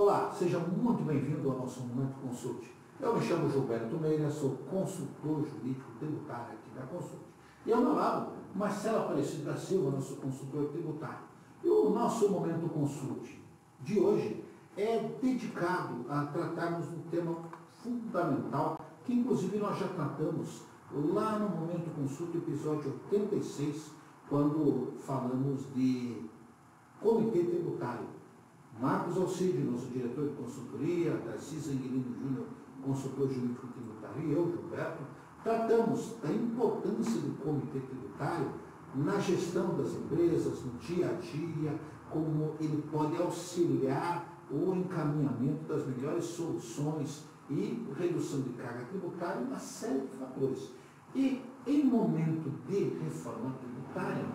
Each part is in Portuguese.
Olá, seja muito bem-vindo ao nosso Momento Consult. Eu me chamo Gilberto Meira, sou consultor jurídico tributário aqui da Consult. E ao meu lado, Marcelo Aparecido da Silva, nosso consultor tributário. E o nosso Momento Consult de hoje é dedicado a tratarmos um tema fundamental, que inclusive nós já tratamos lá no Momento Consult, episódio 86, quando falamos de Comitê Tributário. Marcos Alcide, nosso diretor de consultoria, Tarcísio Anguilino Júnior, consultor jurídico tributário, e eu, Gilberto, tratamos da importância do Comitê Tributário na gestão das empresas, no dia a dia, como ele pode auxiliar o encaminhamento das melhores soluções e redução de carga tributária, uma série de fatores. E em momento de reforma tributária,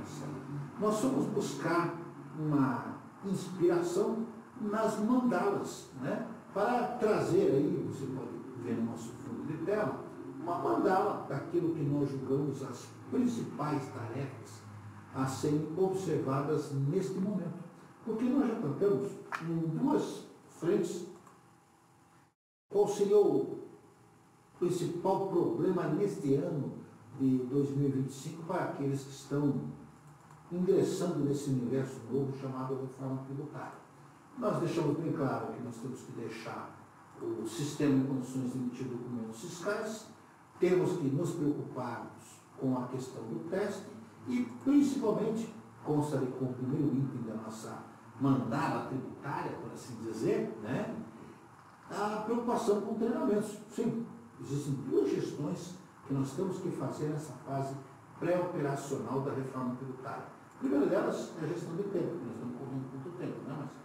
nós fomos buscar uma inspiração nas mandalas, né? Para trazer aí, você pode ver no nosso fundo de tela, uma mandala daquilo que nós julgamos as principais tarefas a serem observadas neste momento. Porque nós já tratamos em duas frentes qual seria o principal problema neste ano de 2025 para aqueles que estão ingressando nesse universo novo chamado reforma tributária. Nós deixamos bem claro que nós temos que deixar o sistema em condições de emitir documentos fiscais, temos que nos preocuparmos com a questão do teste e, principalmente, consta ali com o primeiro item da nossa mandala tributária, por assim dizer, né? A preocupação com treinamentos. Sim, existem duas gestões que nós temos que fazer nessa fase pré-operacional da reforma tributária. A primeira delas é a gestão de tempo, nós estamos correndo muito tempo, né, Marcelo?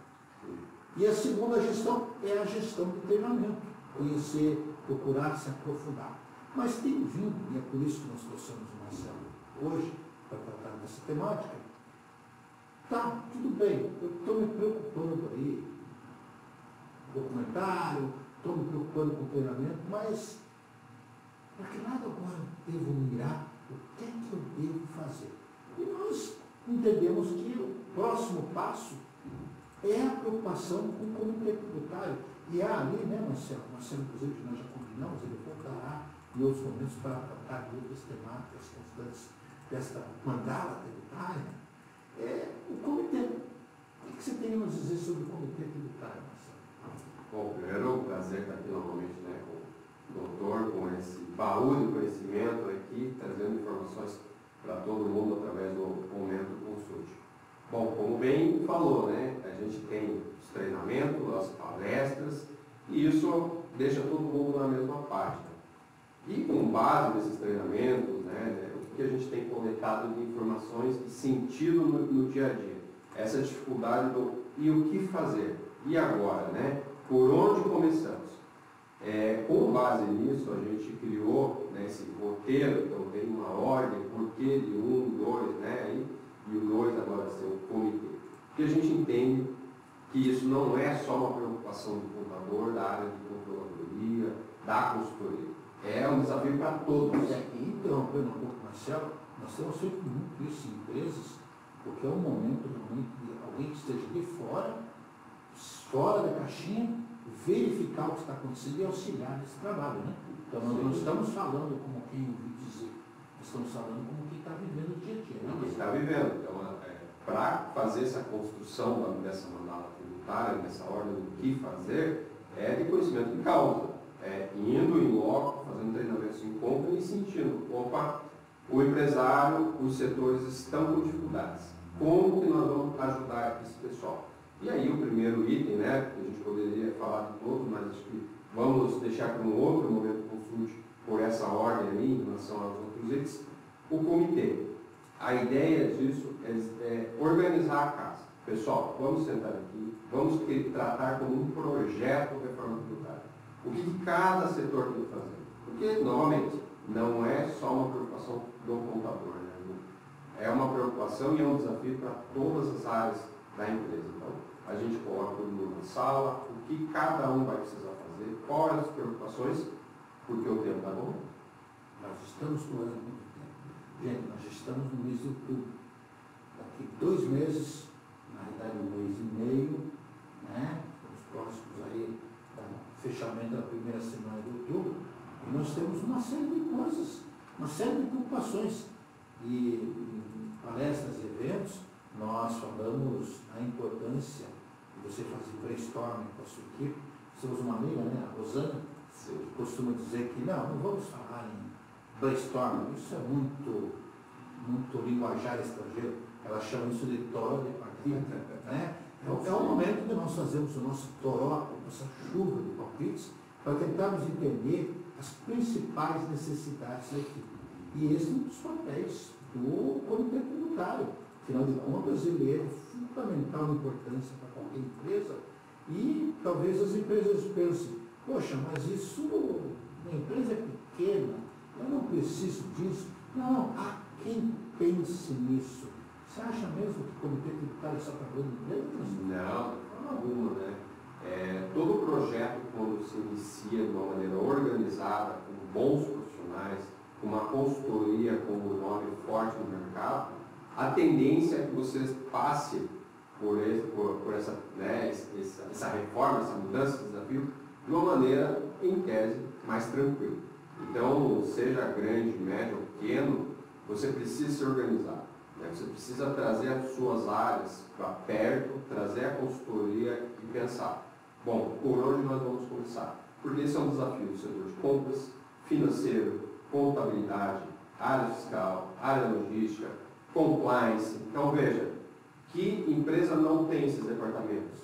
E a segunda gestão é a gestão de treinamento, conhecer, procurar se aprofundar. Mas tem vindo, e é por isso que nós trouxemos o Marcelo hoje, para tratar dessa temática, tá, tudo bem, eu estou me preocupando aí, documentário, estou me preocupando com o treinamento, mas para que lado agora eu devo mirar? O que é que eu devo fazer? E nós entendemos que o próximo passo é a preocupação com o Comitê Tributário. E há ali, né, Marcelo, inclusive, que nós já combinamos, ele voltará em outros momentos para tratar de outras temáticas constantes desta mandala tributária, é o Comitê. O que você tem a nos dizer sobre o Comitê Tributário, Marcelo? Bom, primeiro, é um prazer estar aqui novamente, né, com o doutor, com esse baú de conhecimento aqui, trazendo informações para todo mundo através do Momento Consult. Bom, como bem falou, né, a gente tem os treinamentos, as palestras, e isso deixa todo mundo na mesma página. E com base nesses treinamentos, né, o que a gente tem coletado de informações e sentido no dia a dia? Essa dificuldade do e o que fazer? E agora, né? Por onde começamos? Com base nisso, a gente criou, né, esse roteiro, então tem uma ordem, porquê de 1, 2, né, e o 2 agora ser o comitê. Porque a gente entende que isso não é só uma preocupação do contador, da área de controladoria, da consultoria. É um desafio para todos. Interrompendo um pouco, Marcelo, nós temos feito muito isso em empresas, porque é um momento realmente de alguém que esteja de fora da caixinha, verificar o que está acontecendo e auxiliar nesse trabalho, né? Então nós não estamos falando como quem ouviu dizer, nós estamos falando como quem está vivendo o dia a dia, né? Quem está vivendo. Então, para fazer essa construção dessa mandala tributária, dessa ordem do que fazer, é de conhecimento de causa. Indo em loco, fazendo treinamentos em conta e sentindo, opa, o empresário, os setores estão com dificuldades. Como que nós vamos ajudar esse pessoal? E aí o primeiro item, né, que a gente poderia falar de todos, mas acho que vamos deixar para um outro momento consulte por essa ordem aí, em relação aos outros itens, o comitê. A ideia disso é organizar a casa. Pessoal, vamos sentar aqui, vamos tratar como um projeto de reforma tributária. O que cada setor tem que fazer? Porque, novamente, não é só uma preocupação do contador, né? É uma preocupação e é um desafio para todas as áreas da empresa. Então, a gente coloca todo mundo na sala, o que cada um vai precisar fazer, quais as preocupações, porque o tempo está bom. Nós estamos no ano muito tempo. Gente, nós estamos no mês de outubro. Daqui 2 meses, na realidade 1 mês e meio, né? Os próximos temos uma série de coisas, uma série de preocupações. E em palestras e eventos, nós falamos da importância de você fazer brainstorming com a sua equipe. Temos uma amiga, né, a Rosana, que costuma dizer que não vamos falar em brainstorming, isso é muito linguajar estrangeiro, ela chama isso de toró de partida, né? É o momento de nós fazermos o nosso toró, a nossa chuva de palpites, para tentarmos entender as principais necessidades da equipe. E esse é um dos papéis do comitê tributário. Afinal de contas, ele é de fundamental importância para qualquer empresa. E talvez as empresas pensem, poxa, mas isso, minha empresa é pequena, eu não preciso disso. Não, há quem pense nisso. Você acha mesmo que o comitê tributário está trabalhando em empresas? Não, de forma alguma, né? Todo projeto, quando se inicia de uma maneira organizada, com bons profissionais, com uma consultoria com um nome forte no mercado, a tendência é que você passe por essa, né, essa reforma, essa mudança, esse desafio, de uma maneira, em tese, mais tranquila. Então, seja grande, médio ou pequeno, você precisa se organizar. Né? Você precisa trazer as suas áreas para perto, trazer a consultoria e pensar, bom, por onde nós vamos começar? Porque esse é um desafio do setor de compras, financeiro, contabilidade, área fiscal, área logística, compliance. Então, veja, que empresa não tem esses departamentos?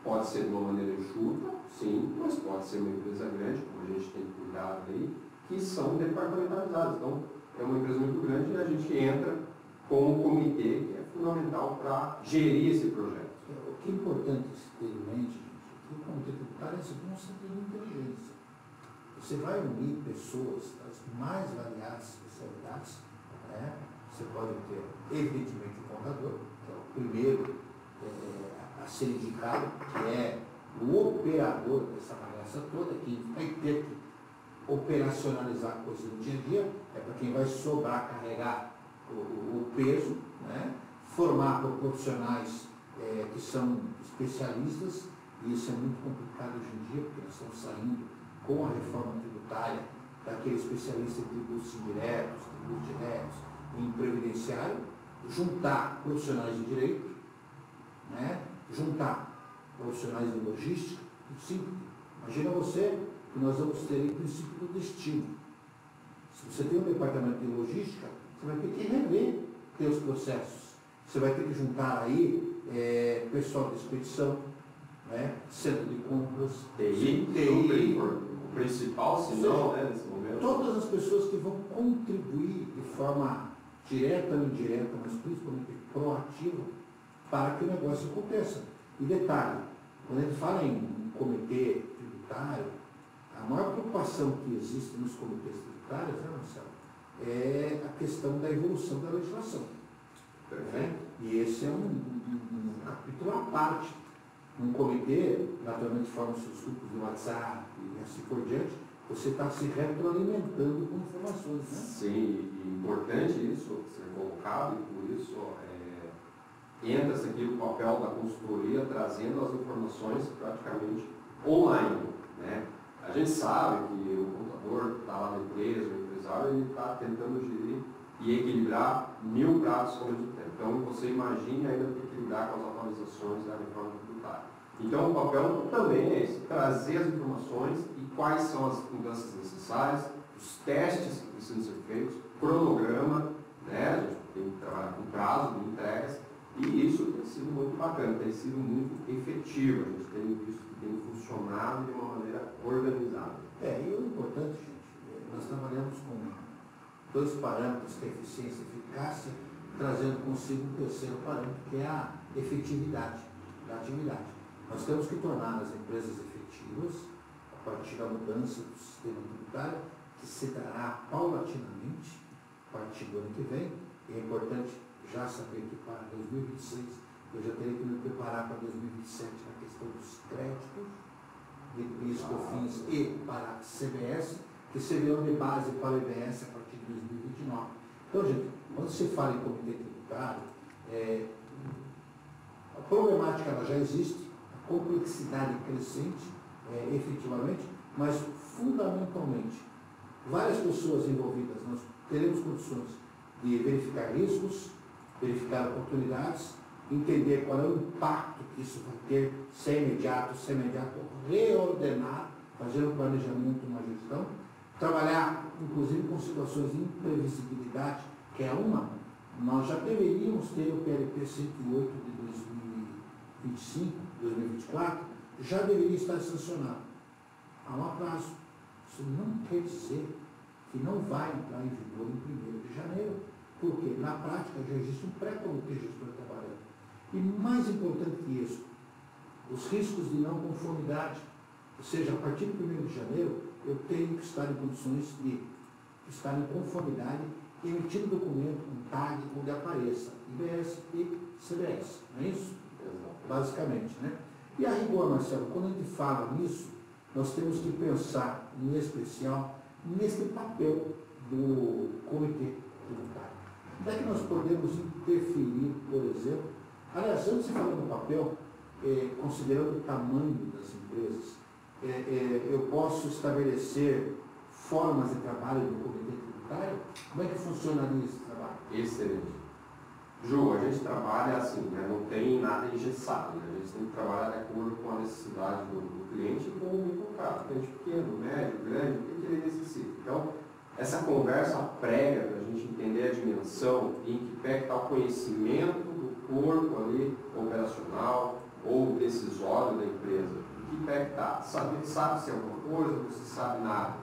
Pode ser de uma maneira enxuta, sim, mas pode ser uma empresa grande, como a gente tem cuidado aí, que são departamentalizados. Então, é uma empresa muito grande e a gente entra com um comitê que é fundamental para gerir esse projeto. O que é importante ter em mente, gente, é que o comitê tributário é um centro de inteligência. Você vai unir pessoas das mais variadas especialidades, né? Você pode ter, evidentemente, o contador, que é o primeiro a ser indicado, que é o operador dessa bagaça toda, que vai ter que operacionalizar coisas no dia a dia, é para quem vai sobrecarregar o peso, né? Formar profissionais que são especialistas, e isso é muito complicado hoje em dia, porque nós estamos saindo com a reforma tributária daquele especialista em tributos indiretos, tributos diretos, em previdenciário, juntar profissionais de direito, né? Juntar profissionais de logística, tudo simples. Imagina você que nós vamos ter o princípio do destino. Se você tem um departamento de logística, você vai ter que rever seus processos. Você vai ter que juntar aí pessoal de expedição, né? Centro de compras, TI, o principal, se não, né, nesse momento. Todas as pessoas que vão contribuir de forma direta ou indireta, mas principalmente proativa, para que o negócio aconteça. E detalhe, quando a gente fala em comitê tributário, a maior preocupação que existe nos comitês tributários, né, Marcelo, é a questão da evolução da legislação. Né? E esse é um capítulo à parte. Um comitê, naturalmente, forma seus grupos de WhatsApp e assim por diante, você está se retroalimentando com informações. Né? Sim, e importante isso ser colocado, e por isso entra-se aqui o papel da consultoria, trazendo as informações praticamente online. Né? A gente sabe que o contador está lá na empresa, o empresário, ele está tentando gerir e equilibrar 1000 pratos ao mesmo tempo. Então, você imagina ainda equilibrar com as atualizações da reforma tributária. Então, o papel também é esse, trazer as informações e quais são as mudanças necessárias, os testes que precisam ser feitos, cronograma, né? A gente tem que trabalhar com prazo de entregas, e isso tem sido muito bacana, tem sido muito efetivo. A gente tem visto que tem funcionado de uma maneira organizada. E o importante, gente, nós trabalhamos com 2 parâmetros, que é eficiência e eficácia, trazendo consigo um terceiro parâmetro, que é a efetividade da atividade. Nós temos que tornar as empresas efetivas a partir da mudança do sistema tributário, que se dará paulatinamente a partir do ano que vem. E é importante já saber que para 2026 eu já terei que me preparar para 2027 na questão dos créditos de PIS, COFINS e para a CBS, que serão de base para o IBS a partir de 2029. Então, gente, quando se fala em comitê tributário, a problemática ela já existe, a complexidade crescente, efetivamente, mas fundamentalmente, várias pessoas envolvidas, nós teremos condições de verificar riscos, verificar oportunidades, entender qual é o impacto que isso vai ter, se é imediato, reordenar, fazer um planejamento, uma gestão, trabalhar, inclusive, com situações de imprevisibilidade, que é uma. Nós já deveríamos ter o PLP 108 de 2024, já deveria estar sancionado. Há um atraso. Isso não quer dizer que não vai entrar em vigor em 1º de janeiro, porque na prática já existe um pré-comitê gestor trabalhando. E mais importante que isso, os riscos de não conformidade, ou seja, a partir de 1º de janeiro, eu tenho que estar em condições de estar em conformidade, emitindo documento com TAG, onde apareça IBS e CBS, não é isso? Basicamente, né? E a rigor, Marcelo, quando a gente fala nisso, nós temos que pensar, em especial, nesse papel do comitê tributário. Onde é que nós podemos interferir, por exemplo? Aliás, antes de falar no papel, considerando o tamanho das empresas, eu posso estabelecer formas de trabalho do comitê tributário? Como é que funcionaria esse trabalho? Excelente. Ju, a gente trabalha assim, né? Não tem nada engessado, né? A gente tem que trabalhar de acordo com a necessidade do cliente e com o mercado, cliente pequeno, médio, grande, o que ele necessita. Então, essa conversa prega para a gente entender a dimensão e em que pé está o conhecimento do corpo ali operacional ou decisório da empresa. Em que pé está? Sabe-se alguma coisa, não se sabe nada.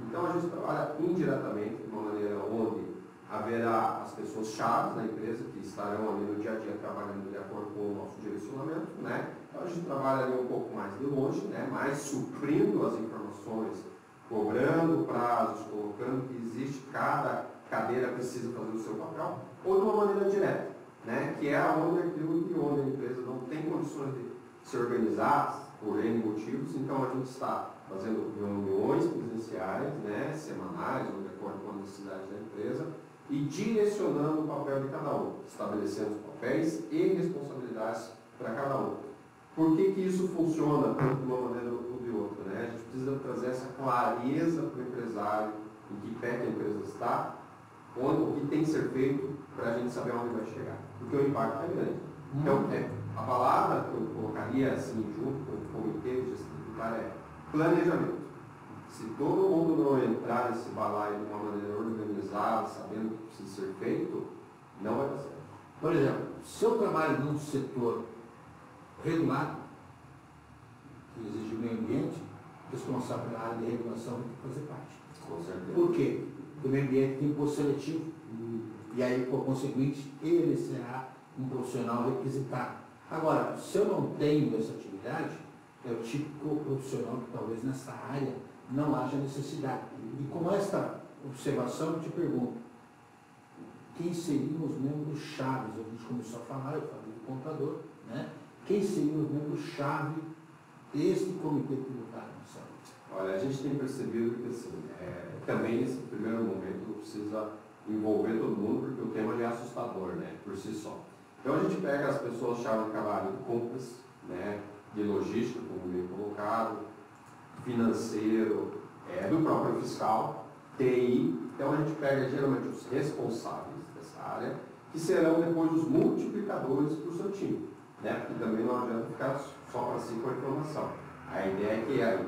Então, a gente trabalha indiretamente de uma maneira onde haverá as pessoas-chave da empresa que estarão ali no dia a dia trabalhando de acordo com o nosso direcionamento, né? Então a gente trabalha ali um pouco mais de longe, né? Mais suprindo as informações, cobrando prazos, colocando que existe, cada cadeira precisa fazer o seu papel, ou de uma maneira direta, né? Que é onde a empresa não tem condições de se organizar por N motivos, então a gente está fazendo reuniões presenciais, né? Semanais, ou de acordo com a necessidade da empresa, e direcionando o papel de cada um, estabelecendo os papéis e responsabilidades para cada um. Por que isso funciona tanto de uma maneira ou de outra? Né? A gente precisa trazer essa clareza para o empresário, em que pé que a empresa está, o que tem que ser feito para a gente saber onde vai chegar. Porque o impacto é grande. Então, a palavra que eu colocaria assim, junto com o comitê de gestão tributária é planejamento. Se todo mundo não entrar nesse balaio de uma maneira organizada, sabendo o que precisa ser feito, não vai dar certo. Por exemplo, se eu trabalho num setor regulado, que exige meio ambiente, responsável pela área de regulação tem que fazer parte. Com certeza. Por quê? Porque o meio ambiente tem imposto seletivo, e aí, por conseguinte, ele será um profissional requisitado. Agora, se eu não tenho essa atividade, é o típico profissional que talvez nessa área não haja necessidade. E com esta observação, eu te pergunto, quem seriam os membros-chave? A gente começou a falar, eu falei do contador, né? Quem seriam os membros-chave deste comitê tributário, Marcelo? Olha, a gente tem percebido que assim, também nesse primeiro momento não precisa envolver todo mundo, porque o tema já é assustador, né, por si só. Então a gente pega as pessoas-chave de trabalho de compras, né, de logística, como bem colocado, financeiro, do próprio fiscal, TI. Então a gente pega geralmente os responsáveis dessa área, que serão depois os multiplicadores para o seu time, né? Porque também não adianta ficar só para si com a informação. A ideia é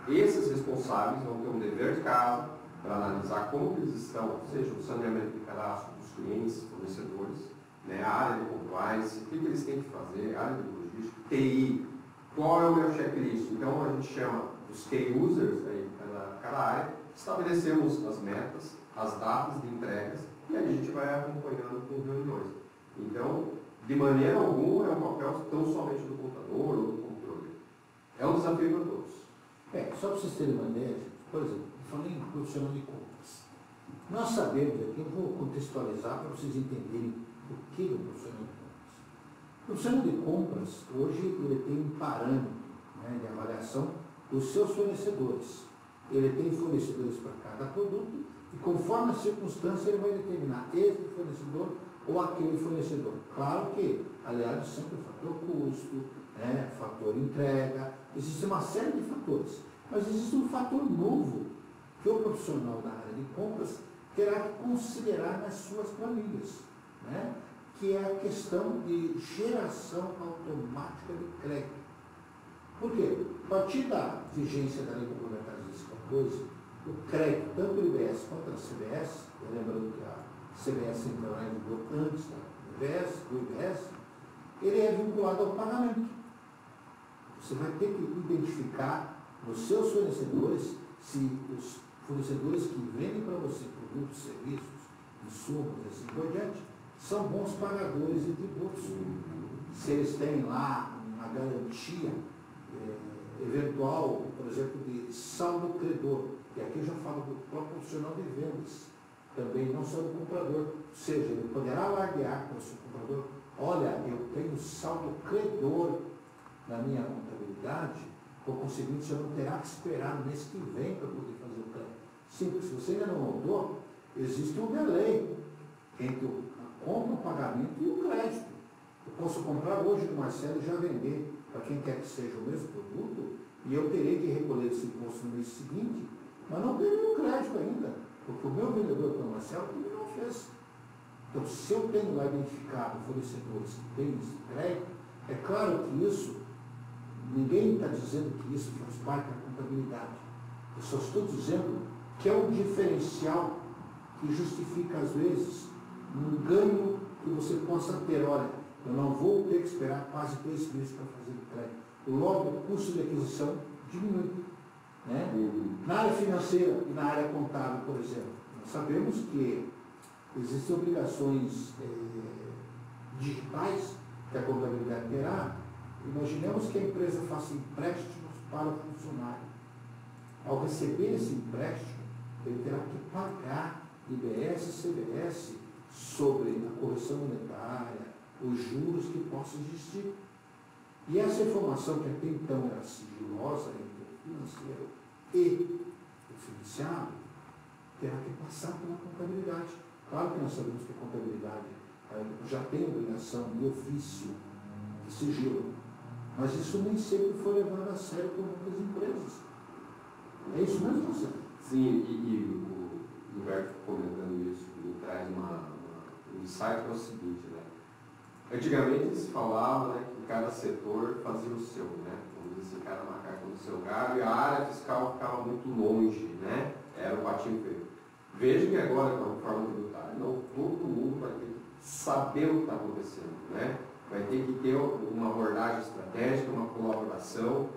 que esses responsáveis vão ter um dever de casa para analisar como eles estão, seja o saneamento de cadastro dos clientes, fornecedores, né? A área de compliance, o que eles têm que fazer, a área de logística, TI, qual é o meu checklist. Então a gente chama os key users aí, cada área, estabelecemos as metas, as datas de entregas, e aí a gente vai acompanhando com reuniões. Então, de maneira alguma, é um papel tão somente do contador ou do controle. É um desafio para todos. Só para vocês terem uma ideia, por exemplo, eu falei em profissional de compras. Nós sabemos aqui, eu vou contextualizar para vocês entenderem o que é o profissional de compras. O profissional de compras, hoje, ele tem um parâmetro, né, de avaliação dos seus fornecedores. Ele tem fornecedores para cada produto e, conforme a circunstância, ele vai determinar este fornecedor ou aquele fornecedor. Claro que, aliado sempre o fator custo, né, fator entrega, existe uma série de fatores. Mas existe um fator novo que o profissional da área de compras terá que considerar nas suas planilhas, né? Que é a questão de geração automática de crédito. Por quê? A partir da vigência da Lei Complementar 214, o crédito, tanto do IBS quanto da CBS, lembrando que a CBS entrará em vigor antes do IBS, ele é vinculado ao pagamento. Você vai ter que identificar nos seus fornecedores se os fornecedores que vendem para você produtos, serviços, insumos, assim por diante, são bons pagadores de tributos. Se eles têm lá uma garantia eventual, por exemplo, de saldo credor, e aqui eu já falo do próprio profissional de vendas, também não só do comprador, ou seja, ele poderá alardear para o seu comprador: olha, eu tenho saldo credor na minha contabilidade, por conseguinte, você não terá que esperar no mês que vem para poder fazer o crédito. Simples, se você ainda não notou, existe um delay entre a compra, o pagamento e o crédito. Eu posso comprar hoje no Marcelo e já vender para quem quer que seja o mesmo produto, e eu terei que recolher esse imposto no mês seguinte, mas não terei o crédito ainda, porque o meu vendedor, que é o Marcelo, também não fez. Então, se eu tenho lá identificado fornecedores que têm esse crédito, é claro que isso, ninguém está dizendo que isso faz parte da contabilidade. Eu só estou dizendo que é um diferencial que justifica, às vezes, um ganho que você possa ter. Olha, eu não vou ter que esperar quase 2 meses para fazer o crédito. Logo, o custo de aquisição diminui. Né? Na área financeira e na área contábil, por exemplo, nós sabemos que existem obrigações digitais que a contabilidade terá. Imaginemos que a empresa faça empréstimos para o funcionário. Ao receber esse empréstimo, ele terá que pagar IBS e CBS sobre a correção monetária, os juros que possam existir. E essa informação, que até então era sigilosa entre o financeiro e o financiado, terá que passar pela contabilidade. Claro que nós sabemos que a contabilidade já tem obrigação de ofício de sigilo, mas isso nem sempre foi levado a sério por muitas empresas. É isso mesmo, Marcelo? Sim, e o Gilberto comentando isso, me traz um insight que é o seguinte, né? Antigamente se falava, né, que cada setor fazia o seu, né? Vamos dizer assim, cada macaco no seu galho, e a área fiscal ficava muito longe, né? Era o patinho feio. Veja que agora, com a reforma tributária, não todo mundo vai ter que saber o que está acontecendo, né? Vai ter que ter uma abordagem estratégica, uma colaboração,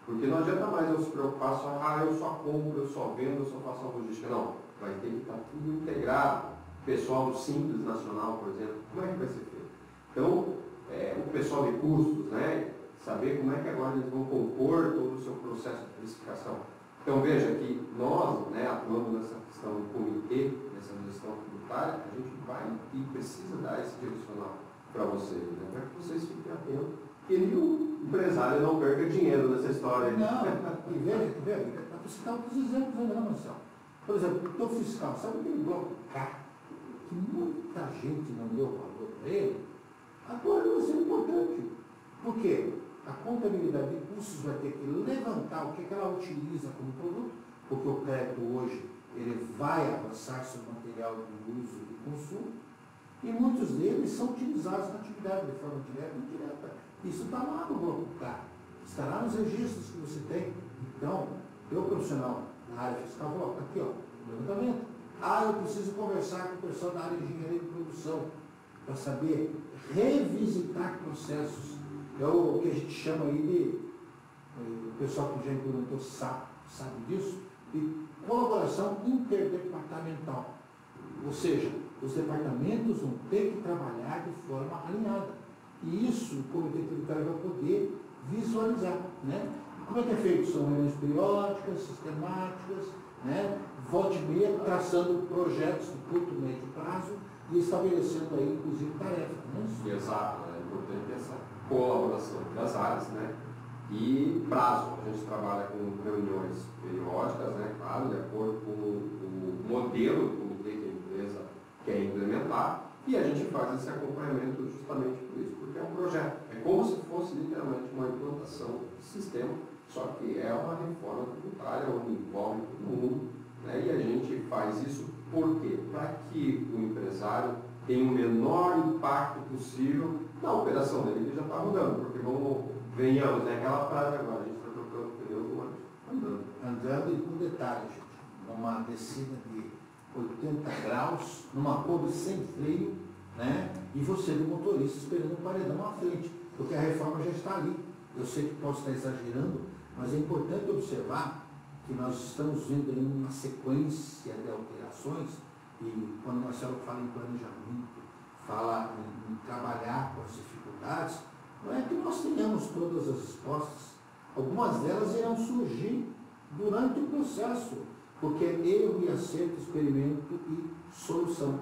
porque não adianta mais eu se preocupar só, eu só compro, eu só vendo, eu só faço a logística. Não, vai ter que estar tudo integrado. O pessoal do Simples Nacional, por exemplo, como é que vai ser feito? Então, o pessoal de custos, né? Saber como é que agora eles vão compor todo o seu processo de precificação. Então, veja que nós, né, atuando nessa questão do comitê, nessa gestão tributária, a gente vai e precisa dar esse direcional para vocês, né, para que vocês fiquem atentos e o empresário não perca dinheiro nessa história. Não, e veja, para citar outros exemplos ainda, Marcelo. Por exemplo, o teu fiscal, sabe aquele bloco K, que muita gente não deu valor para ele? Agora vai ser importante. Por quê? A contabilidade de custos vai ter que levantar o que ela utiliza como produto, porque o crédito hoje ele vai avançar sobre o material de uso e consumo, e muitos deles são utilizados na atividade de forma direta ou indireta. Isso está lá no bloco K, estará nos registros que você tem. Então, eu profissional na área fiscal, vou colocar aqui, ó, levantamento. Eu preciso conversar com o pessoal da área de engenharia de produção para saber revisitar processos. É o que a gente chama aí de, o pessoal que já implementou sabe disso, de colaboração interdepartamental. Ou seja, os departamentos vão ter que trabalhar de forma alinhada. E isso o Comitê Tributário vai poder visualizar. Né? Como é que é feito? São reuniões periódicas, sistemáticas, né? Volta e meia, traçando projetos de curto e médio prazo e estabelecendo aí, inclusive, tarefas. Né? Exato, é importante essa colaboração das áreas, né? E prazo. A gente trabalha com reuniões periódicas, né? Claro, de acordo com o modelo do comitê que a empresa quer implementar, e a gente faz esse acompanhamento justamente por isso, porque é um projeto. É como se fosse literalmente uma implantação de sistema, só que é uma reforma tributária onde envolve todo mundo Né? E a gente faz isso por quê? Para que o empresário tenha o menor impacto possível na operação dele, que já está rodando, porque venhamos, né? Aquela frase agora, a gente está trocando pneu do ônibus andando. Andando e com detalhe, gente, numa descida de 80 graus, numa curva sem freio, né? E você, do motorista, esperando o paredão à frente, porque a reforma já está ali. Eu sei que posso estar exagerando, mas é importante observar que nós estamos vendo aí uma sequência de alterações, e quando o Marcelo fala em planejamento, fala em trabalhar com as dificuldades, não é que nós tenhamos todas as respostas. Algumas delas irão surgir durante o processo, porque é erro e acerto, experimento e solução.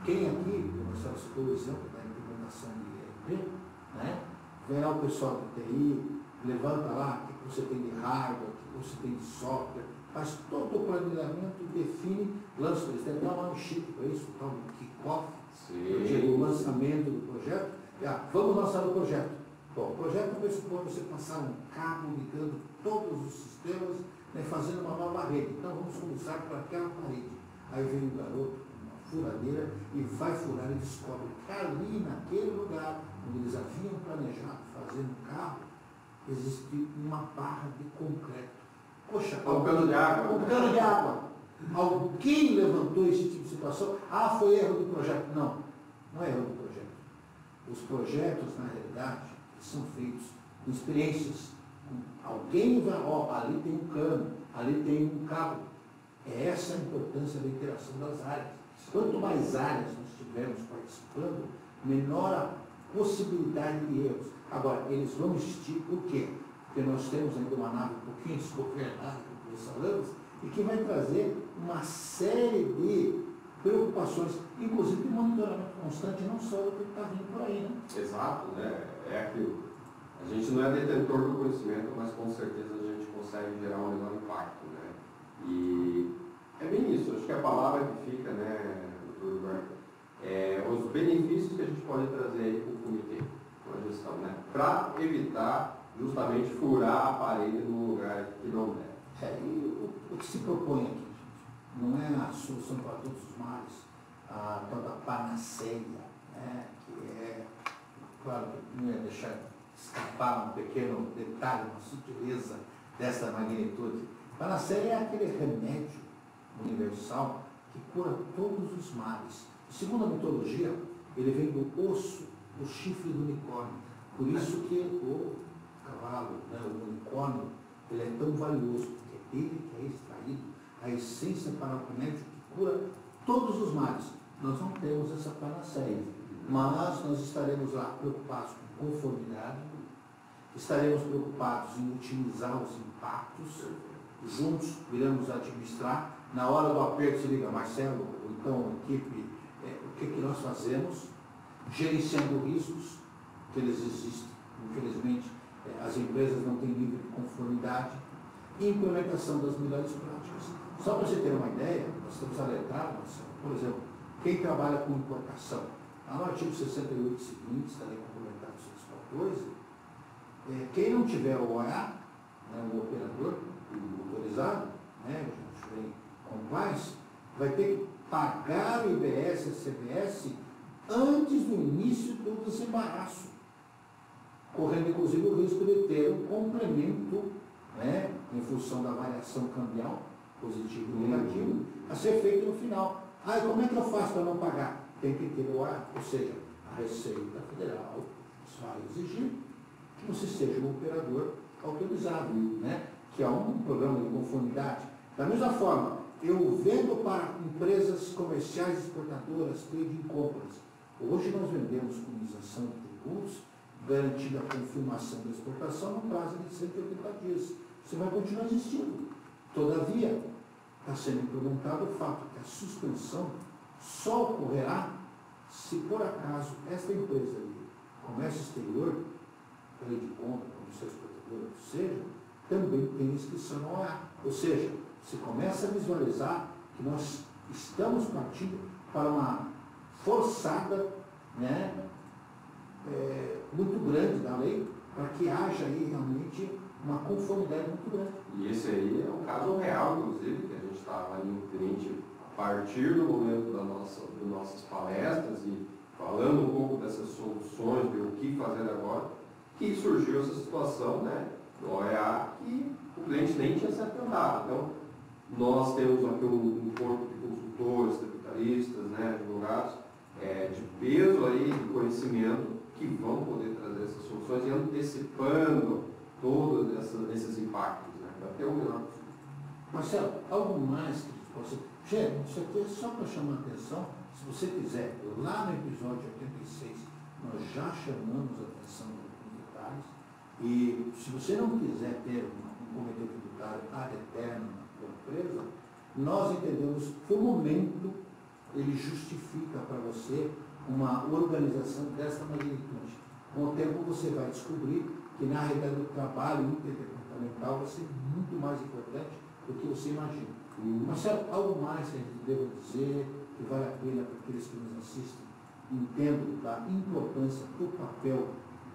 Quem aqui, o Marcelo citou o exemplo da implementação de ERP, né? Verá o pessoal do TI, levanta lá o que você tem de hardware, o que você tem de software, faz todo o planejamento, define, lança, eles devem dar um nome chique para isso, tal, um kick-off, o lançamento do projeto. Vamos lançar o projeto. Bom, o projeto pressupõe você passar um cabo ligando todos os sistemas, né, fazendo uma nova rede. Então vamos começar por aquela parede. Aí vem o garoto, uma furadeira, e vai furar e descobre que ali, naquele lugar, onde eles haviam planejado fazer um carro, existe uma barra de concreto. Poxa, um cano de água. Um cano de água. Alguém levantou esse tipo de situação? Foi erro do projeto. Não, não é erro do projeto. Os projetos, na realidade, são feitos com experiências. Alguém vai, ali tem um cano, ali tem um cabo. É essa a importância da interação das áreas. Quanto mais áreas nós tivermos participando, menor a possibilidade de erros. Agora, eles vão existir por quê? Porque nós temos ainda uma nave um pouquinho desgovernada, como nós falamos, e que vai trazer uma série de preocupações, inclusive de monitoramento constante, não só do que está vindo por aí, né? Exato, né? É aquilo. A gente não é detentor do conhecimento, mas com certeza a gente consegue gerar um menor impacto, né? E é bem isso, acho que a palavra que fica, né, doutor Gilberto, os benefícios que a gente pode trazer aí para o comitê, com a gestão, né? Para evitar justamente furar a parede no lugar que não deve. E o que se propõe aqui, gente, não é a solução para todos os males, a tal da panaceia, né? Que é, claro, que não ia deixar escapar um pequeno detalhe, uma sutileza dessa magnitude. Panaceia é aquele remédio universal que cura todos os males. Segundo a mitologia, ele vem do osso, do chifre do unicórnio. Por isso que o cavalo, né, o unicórnio, ele é tão valioso, porque é dele que é extraído a essência para o remédio que cura todos os males. Nós não temos essa panaceia, mas nós estaremos lá preocupados com conformidade, estaremos preocupados em otimizar os impactos, juntos iremos administrar. Na hora do aperto se liga, Marcelo, ou então a equipe, o que nós fazemos, gerenciando riscos, que eles existem, infelizmente, as empresas não têm nível de conformidade, e implementação das melhores práticas. Só para você ter uma ideia, nós estamos alertados, por exemplo, quem trabalha com importação, no artigo 68 seguintes, da Lei Complementar 214, quem não tiver o OA, né, o operador autorizado, né, em compliance, vai ter que pagar o IBS e CBS antes do início do desembaraço, correndo inclusive o risco de ter um complemento, né, em função da variação cambial, positivo e negativo, a ser feito no final. E como é que eu faço para não pagar? Tem que ter o ar, ou seja, a Receita Federal vai exigir que você seja um operador autorizado, né, que é um programa de conformidade. Da mesma forma, eu vendo para empresas comerciais exportadoras, trading companies. Hoje nós vendemos com isenção de tributos, garantindo a confirmação da exportação no prazo de 180 dias. Isso vai continuar existindo. Todavia, está sendo implementado o fato que a suspensão só ocorrerá se por acaso esta empresa de comércio exterior, trade compra, comissão exportadora, que seja, também tem inscrição no OA. Ou seja, se começa a visualizar que nós estamos partindo para uma forçada, né, muito grande da lei, para que haja aí realmente uma conformidade muito grande. E esse aí é um caso real, inclusive, que a gente estava ali em cliente a partir do momento das nossas palestras e falando um pouco dessas soluções, de o que fazer agora, que surgiu essa situação, né, do OEA, que o cliente nem tinha se atentado. Então, nós temos aqui um corpo de consultores, tributaristas, né, advogados, de peso aí, de conhecimento, que vão poder trazer essas soluções e antecipando todos esses impactos, né, para ter o melhor possível. Marcelo, algo mais que você... Gente, isso aqui é só para chamar a atenção. Se você quiser, lá no episódio 86, nós já chamamos a atenção dos detalhes. E se você não quiser ter um comitê tributário ad eterno na empresa, nós entendemos que o momento ele justifica para você uma organização dessa magnitude. Com o tempo você vai descobrir que na realidade o trabalho interdepartamental vai ser muito mais importante do que você imagina. Marcelo, algo mais que a gente deva dizer que vale a pena para aqueles que nos assistem, entendam da importância do papel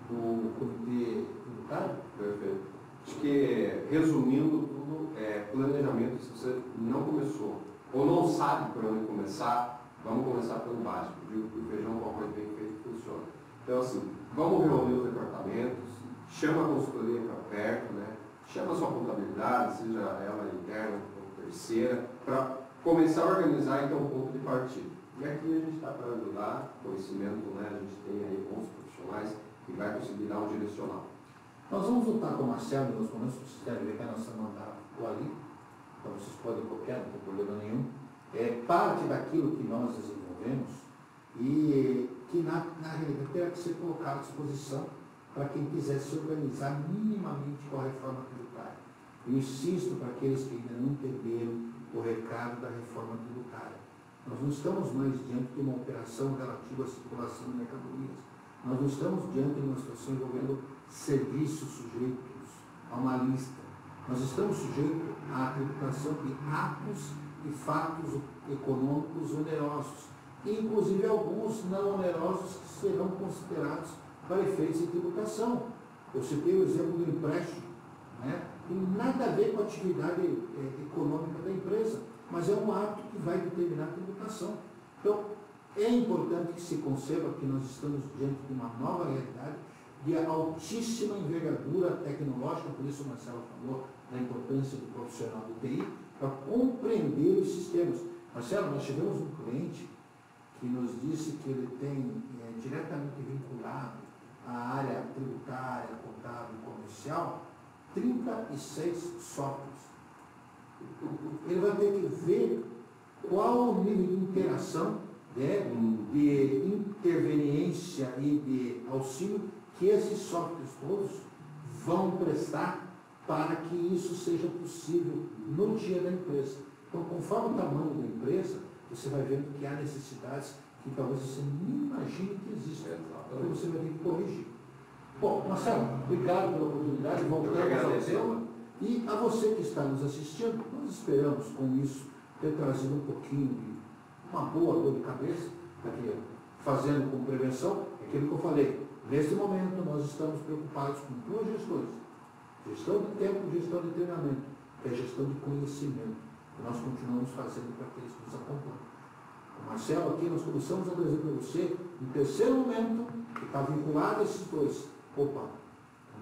do comitê tributário? Perfeito. Acho que, resumindo tudo, planejamento. Se você não começou ou não sabe por onde começar, vamos começar pelo básico. Digo que o feijão com arroz bem feito funciona. Então, assim, vamos reunir os departamentos, chama a consultoria para perto, né? Chama a sua contabilidade, seja ela interna ou terceira, para começar a organizar então o ponto de partida. E aqui a gente está para ajudar, conhecimento, né? A gente tem aí bons profissionais que vai conseguir dar um direcional. Nós vamos lutar com o Marcelo nos momentos que vocês querem ver que a nossa mandata ficou ali, então vocês podem copiar, não tem problema nenhum. É parte daquilo que nós desenvolvemos e que na realidade terá que ser colocado à disposição para quem quiser se organizar minimamente com a reforma tributária. Eu insisto para aqueles que ainda não entenderam o recado da reforma tributária. Nós não estamos mais diante de uma operação relativa à circulação de mercadorias. Nós não estamos diante de uma situação envolvendo serviços sujeitos a uma lista. Nós estamos sujeitos à tributação de atos e fatos econômicos onerosos, inclusive alguns não onerosos que serão considerados para efeitos de tributação. Eu citei o exemplo do empréstimo, né? Tem nada a ver com a atividade econômica da empresa, mas é um ato que vai determinar a tributação. Então, é importante que se conceba que nós estamos diante de uma nova realidade de altíssima envergadura tecnológica, por isso o Marcelo falou da importância do profissional do TI, para compreender os sistemas. Marcelo, nós tivemos um cliente que nos disse que ele tem diretamente vinculado à área tributária, contábil e comercial, 36 softwares. Ele vai ter que ver qual o nível de interação, de interveniência e de auxílio que esses softwares todos vão prestar para que isso seja possível no dia da empresa. Então, conforme o tamanho da empresa, você vai vendo que há necessidades que talvez você nem imagine que existem. Então, você vai ter que corrigir. Bom, Marcelo, obrigado pela oportunidade, voltamos ao tema. E a você que está nos assistindo, nós esperamos com isso ter trazido um pouquinho de uma boa dor de cabeça, porque fazendo com prevenção, é aquilo que eu falei. Nesse momento, nós estamos preocupados com duas gestões. Gestão de tempo e gestão de treinamento, que é a gestão de conhecimento, que nós continuamos fazendo para aqueles que nos acompanham. O Marcelo aqui, nós começamos a trazer para você um terceiro momento que está vinculado a esses dois. Opa,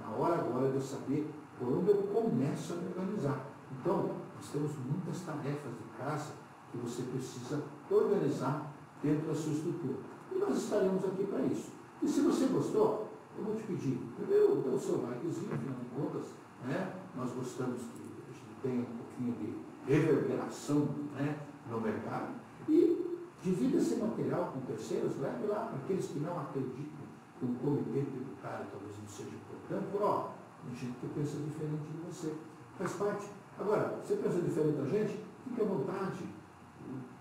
na hora agora de eu saber por onde eu começo a me organizar. Então, nós temos muitas tarefas de casa que você precisa organizar dentro da sua estrutura. E nós estaremos aqui para isso. E se você gostou, eu vou te pedir, primeiro, dê o seu likezinho, afinal de contas, né? Nós gostamos que a gente tenha um pouquinho de reverberação, né, no mercado. E divida esse material com terceiros, leve lá para aqueles que não acreditam que um comitê tributário talvez não seja importante. Ó, tem gente que pensa diferente de você. Faz parte. Agora, você pensa diferente da gente? Fique à vontade.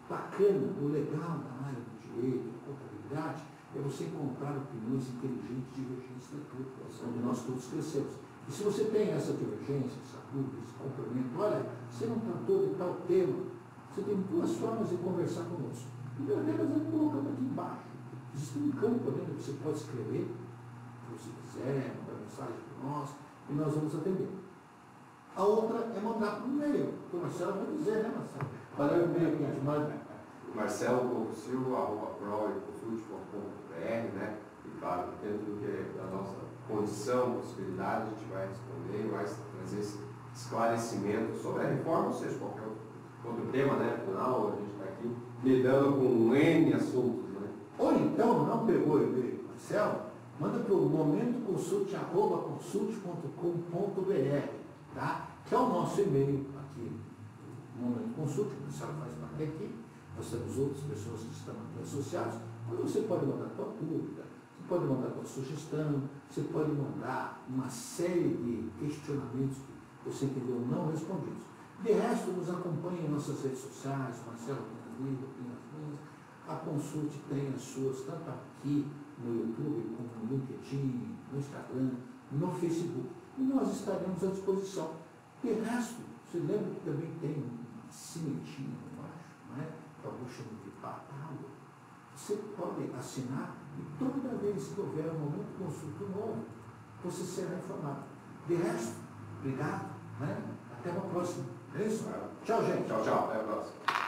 Bacana, o legal da área do direito, da contabilidade, é você encontrar opiniões inteligentes, divergentes daquilo onde nós todos crescemos. E se você tem essa divergência, essa dúvida, esse complemento, olha, você não tratou de tal tema, você tem duas formas de conversar conosco. A primeira delas é colocando aqui embaixo. Existe um campo ali onde você pode escrever, você quiser, mandar mensagem para nós, e nós vamos atender. A outra é mandar por e-mail, que o Marcelo vai dizer, né, Marcelo? Qual é o e-mail que a gente manda? marcelo.silva@proe.consulte.br, né? E claro, dentro da nossa condição, possibilidade, a gente vai responder, vai trazer esse esclarecimento sobre a reforma, ou seja, qualquer outro tema, né? Afinal, a gente está aqui lidando com N assuntos, né? Ou então, não pegou o e-mail, Marcelo, manda para o momentoconsulte@consulte.com.br, tá? Que é o nosso e-mail aqui. Momento Consulte, o Marcelo faz parte daqui, nós temos outras pessoas que estão aqui associadas, onde você pode mandar a tua dúvida, você pode mandar a tua sugestão, você pode mandar uma série de questionamentos que você entendeu não respondidos. De resto, nos acompanhe em nossas redes sociais, Marcelo tem as minhas, eu tenho as minhas, a Consulte tem as suas, tanto aqui no YouTube, como no LinkedIn, no Instagram, no Facebook, e nós estaremos à disposição. De resto, você lembra que também tem uma cimentinha embaixo, não é? Que alguns chamam de patágua. Você pode assinar e toda vez que houver um momento de consulta novo, você será informado. De resto, obrigado, né? Até uma próxima. É isso? Tchau, gente. Tchau, tchau. Até a próxima.